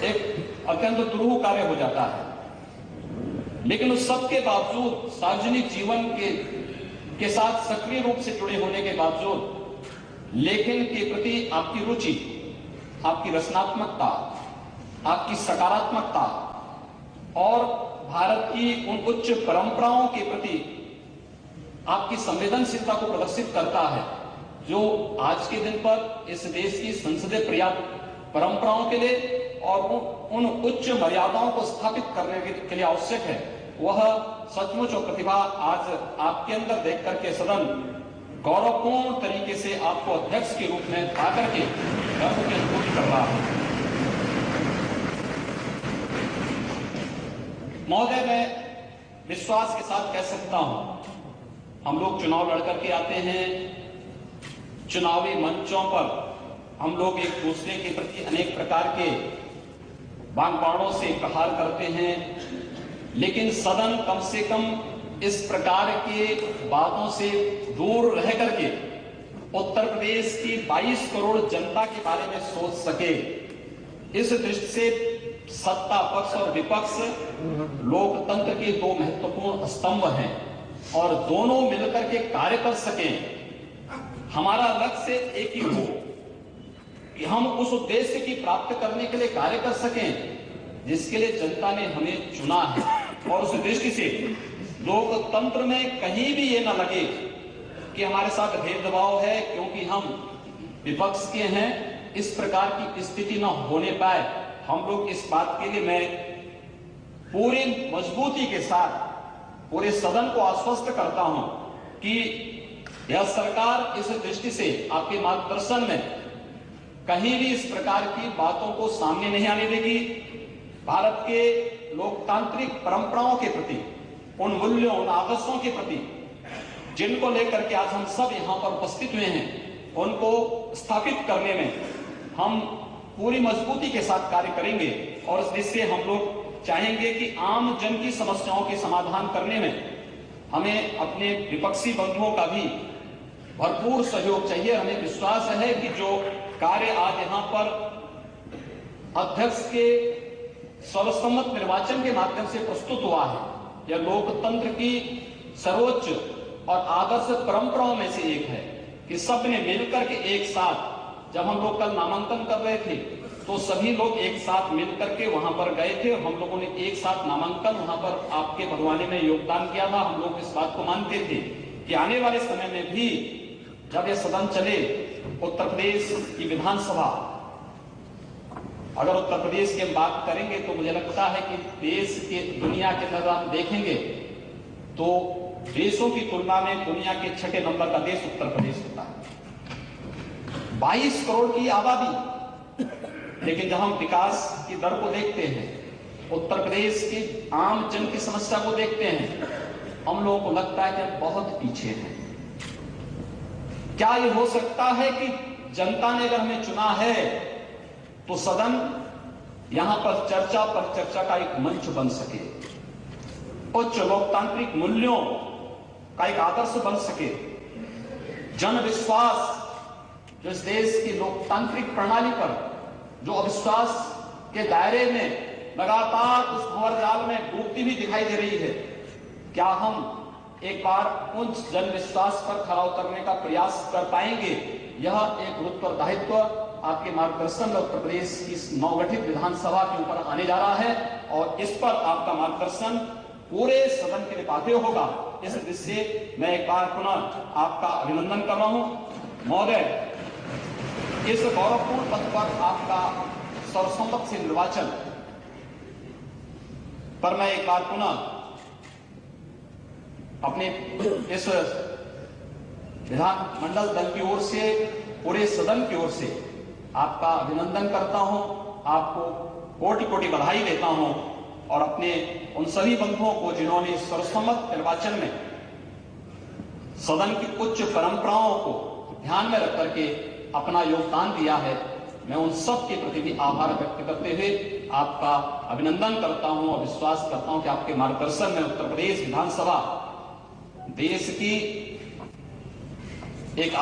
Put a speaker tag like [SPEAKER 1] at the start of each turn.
[SPEAKER 1] एक अत्यंत दुरूह कार्य हो जाता है। लेकिन उस सब के बावजूद सार्वजनिक जीवन के साथ सक्रिय रूप से जुड़े होने के बावजूद लेखन के प्रति आपकी रुचि, आपकी रचनात्मकता, आपकी सकारात्मकता और भारत की उन उच्च परंपराओं के प्रति आपकी संवेदनशीलता को प्रदर्शित करता है, जो आज के दिन पर इस देश की संसदीय परंपराओं के लिए और उन उच्च मर्यादाओं को स्थापित करने के लिए आवश्यक है। वह सचमुच और प्रतिभा आज आपके अंदर देख करके सदन गौरवपूर्ण तरीके से आपको अध्यक्ष के रूप में पा करके गर्व की अनुभूति कर रहा है। महोदय, मैं विश्वास के साथ कह सकता हूं, हम लोग चुनाव लड़कर के आते हैं, चुनावी मंचों पर हम लोग एक दूसरे के प्रति अनेक प्रकार के बाणों से प्रहार करते हैं, लेकिन सदन कम से कम इस प्रकार के बातों से दूर रह करके उत्तर प्रदेश की 22 करोड़ जनता के बारे में सोच सके। इस दृष्टि से सत्ता पक्ष और विपक्ष लोकतंत्र के दो महत्वपूर्ण स्तंभ हैं और दोनों मिलकर के कार्य कर सकें। हमारा लक्ष्य एक ही हो कि हम उस उद्देश्य की प्राप्त करने के लिए कार्य कर सकें जिसके लिए जनता ने हमें चुना है। और उस दृष्टि से लोकतंत्र में कहीं भी ये ना लगे कि हमारे साथ भेदभाव है क्योंकि हम विपक्ष के हैं, इस प्रकार की स्थिति न होने पाए। हम लोग इस बात के लिए मैं पूरी मजबूती के साथ पूरे सदन को आश्वस्त करता हूं कि यह सरकार इस दृष्टि से आपके मार्गदर्शन में कहीं भी इस प्रकार की बातों को सामने नहीं आने देगी। भारत के लोकतांत्रिक परंपराओं के प्रति, उन मूल्यों, उन आदर्शों के प्रति जिनको लेकर के आज हम सब यहां पर उपस्थित हुए हैं, उनको स्थापित करने में हम पूरी मजबूती के साथ कार्य करेंगे। और इस दृष्टि से हम लोग चाहेंगे कि आम जन की समस्याओं के समाधान करने में हमें अपने विपक्षी बंधुओं का भी भरपूर सहयोग चाहिए। हमें विश्वास है कि जो कार्य आज यहां पर अध्यक्ष के सर्वसम्मत निर्वाचन के माध्यम से प्रस्तुत हुआ है, यह लोकतंत्र की सर्वोच्च और आदर्श परंपराओं में से एक है कि सबने मिलकर के एक साथ, जब हम लोग कल नामांकन कर रहे थे तो सभी लोग एक साथ मिलकर के वहां पर गए थे। हम लोगों ने एक साथ नामांकन वहां पर आपके भरवाने में योगदान किया था। हम लोग इस बात को मानते थे कि आने वाले समय में भी जब यह सदन चले, उत्तर प्रदेश की विधानसभा, अगर उत्तर प्रदेश की हम बात करेंगे तो मुझे लगता है कि देश के दुनिया के अंदर हम देखेंगे तो देशों की तुलना में दुनिया के 6 नंबर का देश उत्तर प्रदेश होता है। 22 करोड़ की आबादी, लेकिन जब हम विकास की दर को देखते हैं, उत्तर प्रदेश की आम जन की समस्या को देखते हैं, हम लोगों को लगता है कि बहुत पीछे हैं। क्या ये हो सकता है कि जनता ने अगर हमें चुना है तो सदन यहां पर चर्चा का एक मंच बन सके, उच्च लोकतांत्रिक मूल्यों का एक आदर्श बन सके, जन विश्वास जो इस देश की लोकतांत्रिक प्रणाली पर जो अविश्वास के दायरे में लगातार उस भंवर जाल में डूबती हुई दिखाई दे रही है, क्या हम एक बार उन जन विश्वास पर खरा उतरने का प्रयास कर पाएंगे? यह एक उत्तरदायित्व आपके मार्गदर्शन में उत्तर प्रदेश की नवगठित विधानसभा के ऊपर आने जा रहा है और इस पर आपका मार्गदर्शन पूरे सदन के लिए बाध्य होगा। इस दृष्टि से मैं एक बार पुनः आपका अभिनंदन कर रहा हूं। महोदय, इस गौरवपूर्ण पद पर आपका सर्वसम्मत से निर्वाचन पर मैं एक बार पुनः अपने इस विधानमंडल दल की ओर से, पूरे सदन की ओर से आपका अभिनंदन करता हूं, आपको कोटि कोटि बधाई देता हूं और अपने उन सभी बंधुओं को जिन्होंने सर्वसम्मत निर्वाचन में सदन की उच्च परंपराओं को ध्यान में रख करके अपना योगदान दिया है, मैं उन सब के प्रति भी आभार व्यक्त करते हुए आपका अभिनंदन करता हूं और विश्वास करता हूं कि आपके मार्गदर्शन में उत्तर प्रदेश विधानसभा देश की एक